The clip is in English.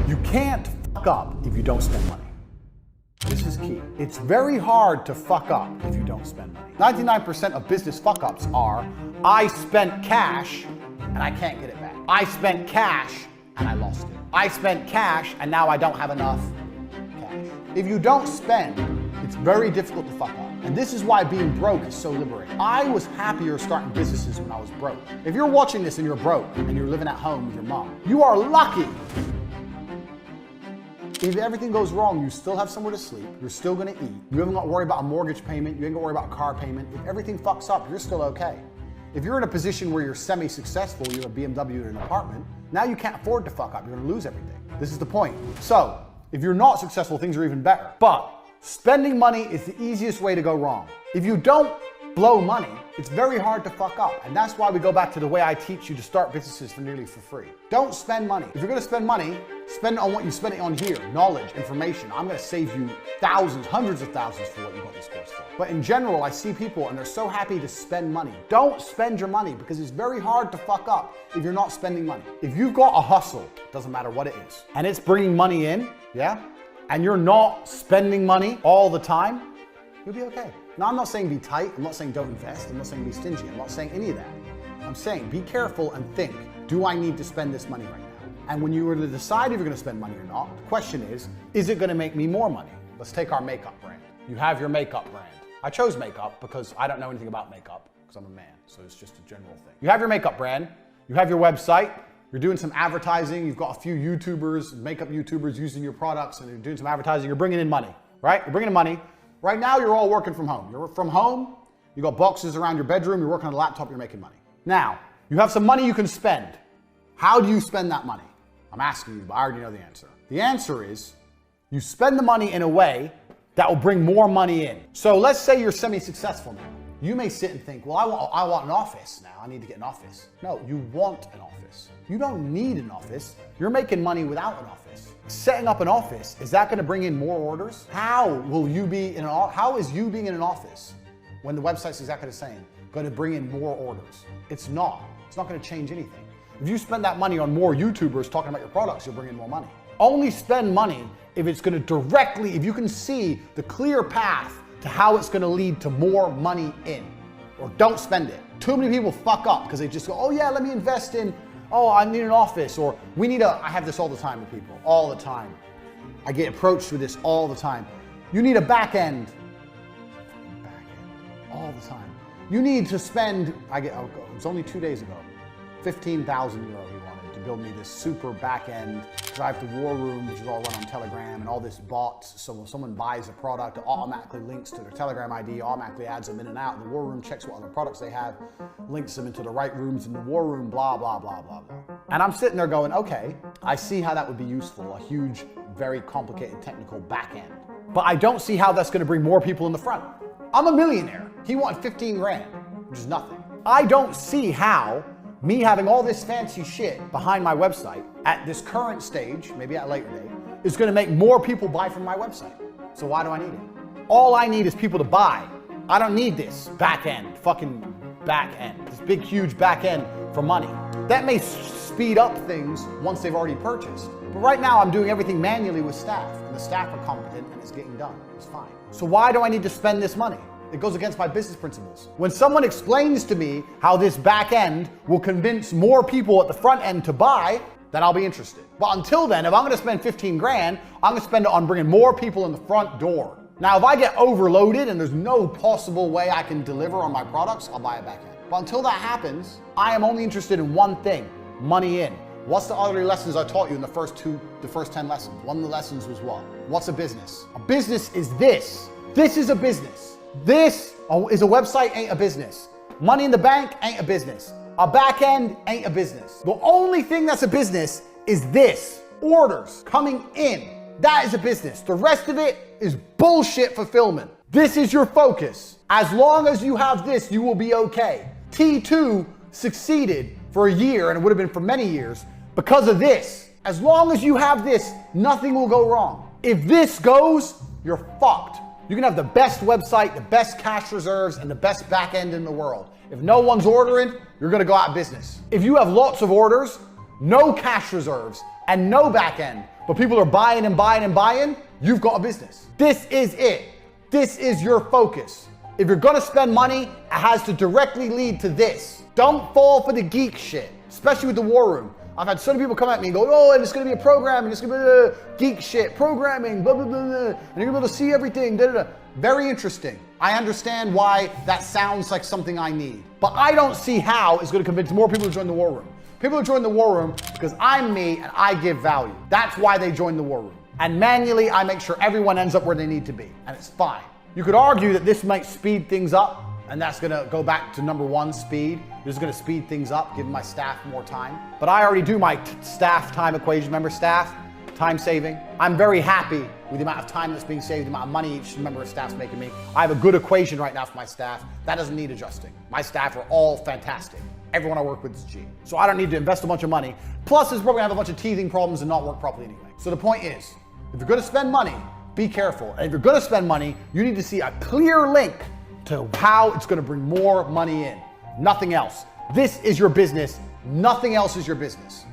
You can't fuck up if you don't spend money. This is key. It's very hard to fuck up if you don't spend money. 99% of business fuck-ups are, I spent cash and I can't get it back. I spent cash and I lost it. I spent cash and now I don't have enough cash. If you don't spend, it's very difficult to fuck up. And this is why being broke is so liberating. I was happier starting businesses when I was broke. If you're watching this and you're broke and you're living at home with your mom, you are lucky. If everything goes wrong, you still have somewhere to sleep, you're still gonna eat, you haven't got to worry about a mortgage payment, you ain't gonna worry about a car payment. If everything fucks up, you're still okay. If you're in a position where you're semi-successful, you have a BMW and an apartment, now you can't afford to fuck up, you're gonna lose everything. This is the point. So, if you're not successful, things are even better. But spending money is the easiest way to go wrong. If you don't blow money, it's very hard to fuck up. And that's why we go back to the way I teach you to start businesses for nearly for free. Don't spend money. If you're gonna spend money, spend it on what you spend it on here. Knowledge, information. I'm gonna save you thousands, hundreds of thousands for what you got this course for. But in general, I see people and they're so happy to spend money. Don't spend your money because it's very hard to fuck up if you're not spending money. If you've got a hustle, doesn't matter what it is, and it's bringing money in, yeah? And you're not spending money all the time, you'll be okay. Now, I'm not saying be tight, I'm not saying don't invest, I'm not saying be stingy, I'm not saying any of that. I'm saying be careful and think, do I need to spend this money right now? And when you were to decide if you're gonna spend money or not, the question is it gonna make me more money? Let's take our makeup brand. You have your makeup brand. I chose makeup because I don't know anything about makeup, because I'm a man, so it's just a general thing. You have your makeup brand, you have your website, you're doing some advertising, you've got a few YouTubers, makeup YouTubers using your products, and you're doing some advertising, you're bringing in money, right? You're bringing in money. Right now, you're all working from home. You're from home, you got boxes around your bedroom, you're working on a laptop, you're making money. Now, you have some money you can spend. How do you spend that money? I'm asking you, but I already know the answer. The answer is, you spend the money in a way that will bring more money in. So let's say you're semi-successful now. You may sit and think, well, I want an office now, I need to get an office. No, you want an office. You don't need an office. You're making money without an office. Setting up an office, is that gonna bring in more orders? How will you be in how is you being in an office when the website's exactly the same gonna bring in more orders? It's not gonna change anything. If you spend that money on more YouTubers talking about your products, you'll bring in more money. Only spend money if it's gonna directly, if you can see the clear path to how it's gonna lead to more money in, or don't spend it. Too many people fuck up because they just go, oh yeah, let me invest in, oh, I need an office, or I have this all the time with people, all the time. I get approached with this all the time. You need a back end, all the time. You need to spend, it was only 2 days ago, 15,000 euro he wanted to build me this super back end, drive to War Room, which is all run on Telegram, and all this bots, so when someone buys a product, it automatically links to their Telegram ID, automatically adds them in and out. The War Room checks what other products they have, links them into the right rooms in the War Room, blah, blah, blah, blah, blah. And I'm sitting there going, okay, I see how that would be useful, a huge, very complicated technical back end. But I don't see how that's gonna bring more people in the front. I'm a millionaire. He wanted 15 grand, which is nothing. I don't see how me having all this fancy shit behind my website at this current stage, maybe at a later date, is gonna make more people buy from my website. So why do I need it? All I need is people to buy. I don't need this back end, fucking back end, this big, huge back end for money. That may speed up things once they've already purchased. But right now I'm doing everything manually with staff, and the staff are competent and it's getting done. It's fine. So why do I need to spend this money? It goes against my business principles. When someone explains to me how this back end will convince more people at the front end to buy, then I'll be interested. But until then, if I'm gonna spend 15 grand, I'm gonna spend it on bringing more people in the front door. Now, if I get overloaded and there's no possible way I can deliver on my products, I'll buy a back end. But until that happens, I am only interested in one thing, money in. What's the other lessons I taught you in the first 10 lessons? One of the lessons was what? What's a business? A business is this. This is a business. This is a website, ain't a business. Money in the bank ain't a business. A back end ain't a business. The only thing that's a business is this, orders coming in. That is a business. The rest of it is bullshit fulfillment. This is your focus. As long as you have this, you will be okay. T2 succeeded for a year, and it would have been for many years, because of this. As long as you have this, nothing will go wrong. If this goes, you're fucked. You can have the best website, the best cash reserves, and the best back end in the world. If no one's ordering, you're gonna go out of business. If you have lots of orders, no cash reserves, and no back end, but people are buying and buying and buying, you've got a business. This is it. This is your focus. If you're gonna spend money, it has to directly lead to this. Don't fall for the geek shit, especially with the war room. I've had so many people come at me and go, oh, and it's gonna be a program, and it's gonna be geek shit, programming, blah, blah, blah, blah, and you're gonna be able to see everything, da, da, da. Very interesting. I understand why that sounds like something I need, but I don't see how it's gonna convince more people to join the war room. People join the war room because I'm me and I give value. That's why they join the war room. And manually, I make sure everyone ends up where they need to be, and it's fine. You could argue that this might speed things up, and that's gonna go back to number one, speed. This is gonna speed things up, give my staff more time. But I already do my staff time equation. Remember staff, time saving? I'm very happy with the amount of time that's being saved, the amount of money each member of staff's making me. I have a good equation right now for my staff. That doesn't need adjusting. My staff are all fantastic. Everyone I work with is G. So I don't need to invest a bunch of money. Plus, it's probably gonna have a bunch of teething problems and not work properly anyway. So the point is, if you're gonna spend money, be careful. And if you're gonna spend money, you need to see a clear link to how it's gonna bring more money in. Nothing else. This is your business. Nothing else is your business.